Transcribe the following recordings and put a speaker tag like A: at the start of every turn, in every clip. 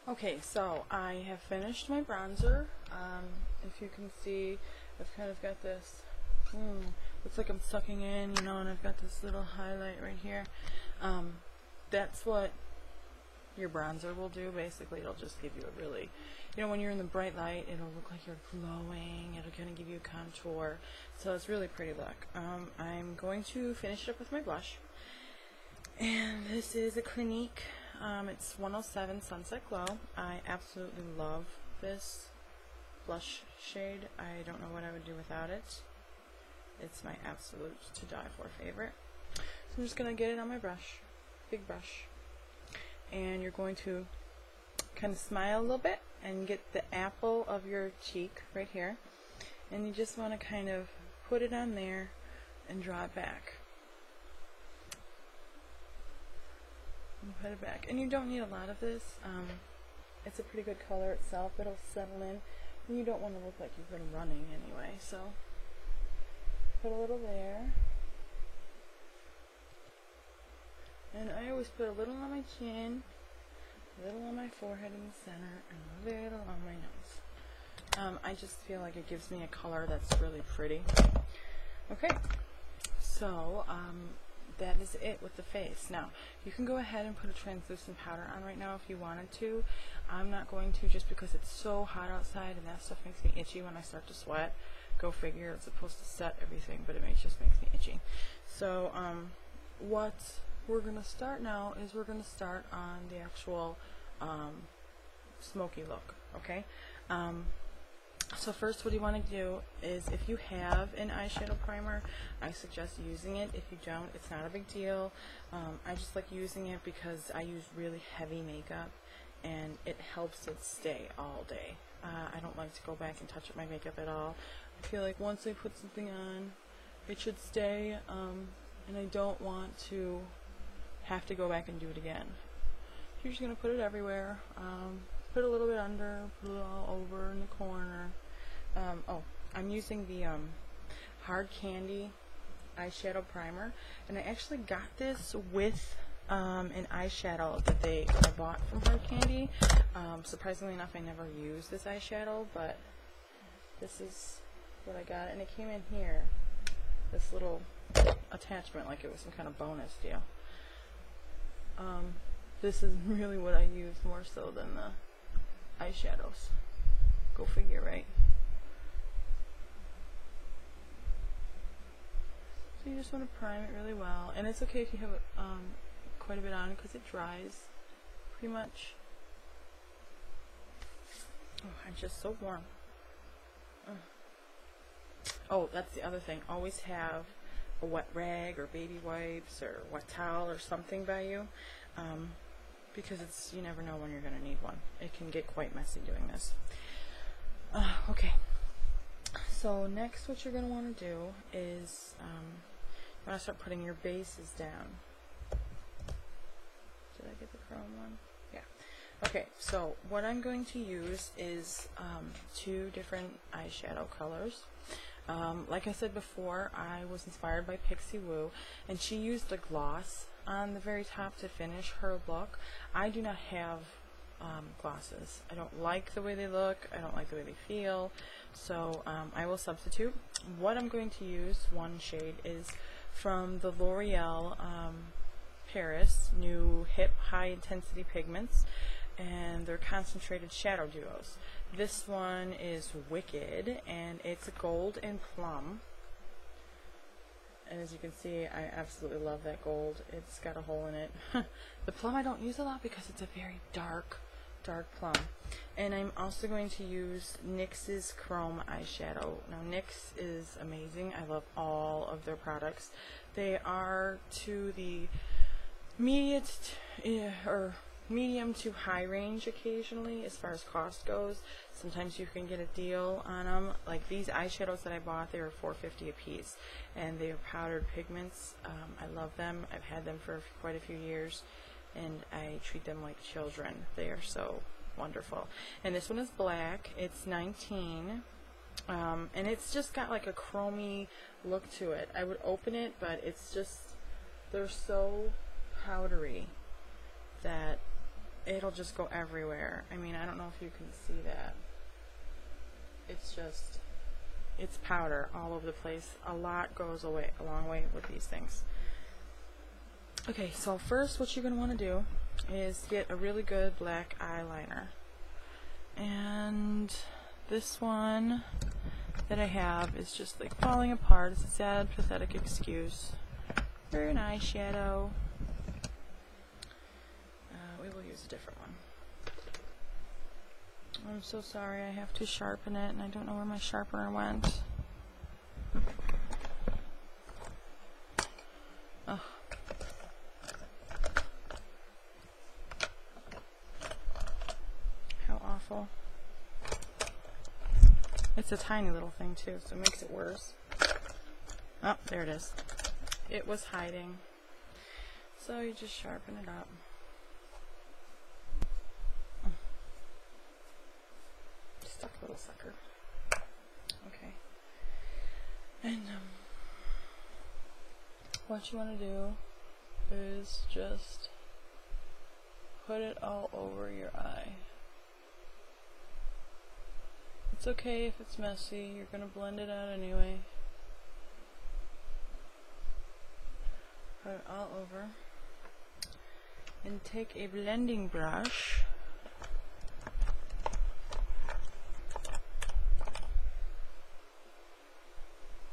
A: Okay, so I have finished my bronzer. If you can see, I've kind of got this, looks like I'm sucking in, you know, and I've got this little highlight right here. That's what your bronzer will do. Basically, it'll just give you a really, you know, when you're in the bright light, it'll look like you're glowing. It'll kind of give you a contour. So it's really pretty look. I'm going to finish it up with my blush. And this is a Clinique. It's 107 Sunset Glow. I absolutely love this blush shade. I don't know what I would do without it. It's my absolute to die for favorite. So I'm just going to get it on my brush, big brush. And you're going to kind of smile a little bit and get the apple of your cheek right here. And you just want to kind of put it on there and draw it back. And put it back. And you don't need a lot of this. It's a pretty good color itself. It'll settle in. And you don't want to look like you've been running anyway. So put a little there. And I always put a little on my chin, a little on my forehead in the center, and a little on my nose. I just feel like it gives me a color that's really pretty. Okay, so that is it with the face. Now, you can go ahead and put a translucent powder on right now if you wanted to. I'm not going to, just because it's so hot outside and that stuff makes me itchy when I start to sweat. Go figure, it's supposed to set everything, but it just makes me itchy. So, what we're going to start now is we're going to start on the actual smoky look, okay? So first what you want to do is, if you have an eyeshadow primer, I suggest using it. If you don't, it's not a big deal. I just like using it because I use really heavy makeup and it helps it stay all day. I don't like to go back and touch up my makeup at all. I feel like once I put something on, it should stay, and I don't want to have to go back and do it again. So you're just going to put it everywhere. Put a little bit under, put it all over in the corner. Oh, I'm using the Hard Candy eyeshadow primer, and I actually got this with an eyeshadow that I bought from Hard Candy. Surprisingly enough, I never used this eyeshadow, but this is what I got, and it came in here, this little attachment, like it was some kind of bonus deal. This is really what I use more so than the eyeshadows. Go figure, right? So you just want to prime it really well, and it's okay if you have quite a bit on because it dries pretty much. Oh, I'm just so warm. Oh, that's the other thing. Always have a wet rag or baby wipes or wet towel or something by you, because you never know when you're going to need one. It can get quite messy doing this. Okay, so next what you're going to want to do is you want to start putting your bases down. Did I get the chrome one? Yeah. Okay, so what I'm going to use is 2 different eyeshadow colors. Like I said before, I was inspired by Pixie Woo, and she used a gloss on the very top to finish her look. I do not have glosses. I don't like the way they look. I don't like the way they feel. So I will substitute. What I'm going to use, one shade, is from the L'Oreal Paris new Hip High Intensity Pigments, and they're concentrated shadow duos. This one is Wicked, and it's gold and plum. And as you can see, I absolutely love that gold. It's got a hole in it. The plum I don't use a lot because it's a very dark plum. And I'm also going to use NYX's Chrome eyeshadow. Now, NYX is amazing. I love all of their products. They are to the medium to high range occasionally as far as cost goes. Sometimes you can get a deal on them. Like these eyeshadows that I bought, they were $4.50 a piece, and they are powdered pigments. I love them. I've had them for quite a few years, and I treat them like children. They are so wonderful. And this one is black. It's 19, and it's just got like a chromy look to it. I would open it, but it's just, they're so powdery that it'll just go everywhere. I mean, I don't know if you can see that. It's just, it's powder all over the place. A lot goes away, a long way with these things. Okay, so first what you're going to want to do is get a really good black eyeliner. And this one that I have is just like falling apart. It's a sad, pathetic excuse for an eyeshadow. We will use a different one. I'm so sorry, I have to sharpen it and I don't know where my sharpener went. Ugh. How awful. It's a tiny little thing too, so it makes it worse. Oh, there it is. It was hiding. So you just sharpen it up. Stuck little sucker. Okay. And what you want to do is just put it all over your eye. It's okay if it's messy, you're going to blend it out anyway. Put it all over. And take a blending brush.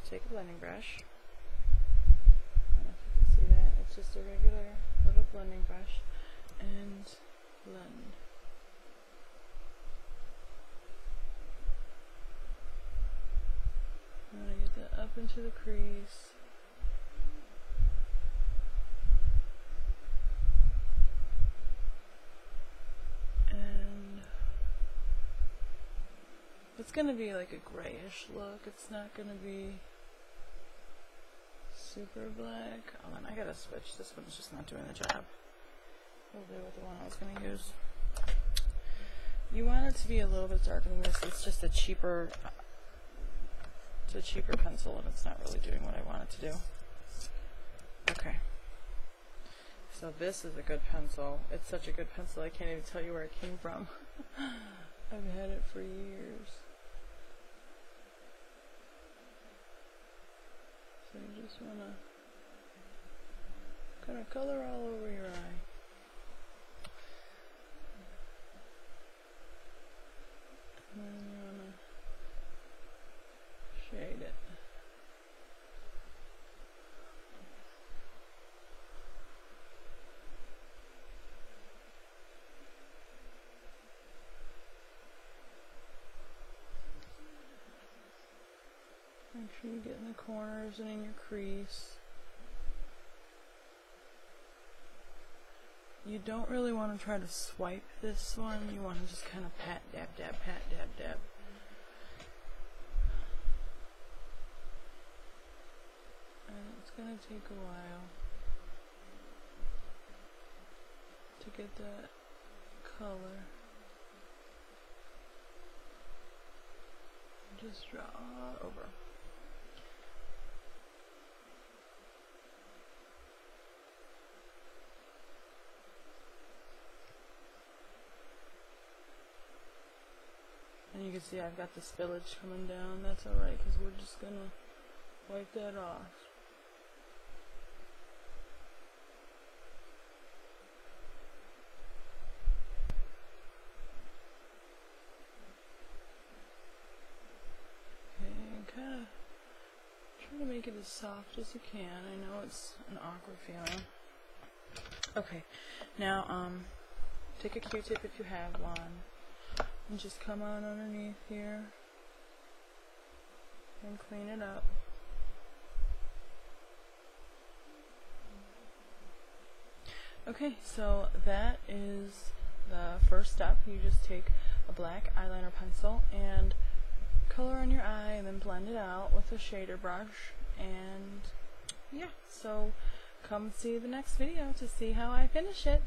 A: Take a blending brush. I don't know if you can see that. It's just a regular little blending brush. And blend. I'm going to get that up into the crease. And it's going to be like a grayish look. It's not going to be super black. Oh, then I got to switch. This one's just not doing the job. We'll do with the one I was going to use. You want it to be a little bit darker than this. It's just a cheaper... It's a cheaper pencil and it's not really doing what I want it to do. Okay. So this is a good pencil. It's such a good pencil I can't even tell you where it came from. I've had it for years. So you just want to kind of color all over your eye. And then you want to shade it. Make sure you get in the corners and in your crease. You don't really want to try to swipe this one. You want to just kind of pat, dab, dab, pat, dab, dab. It's going to take a while to get that color. Just draw over. And you can see I've got the spillage coming down. That's alright because we're just going to wipe that off. Make it as soft as you can. I know it's an awkward feeling. Okay, now take a Q-tip if you have one and just come on underneath here and clean it up. Okay, so that is the first step. You just take a black eyeliner pencil and color on your eye and then blend it out with a shader brush. And yeah, so come see the next video to see how I finish it.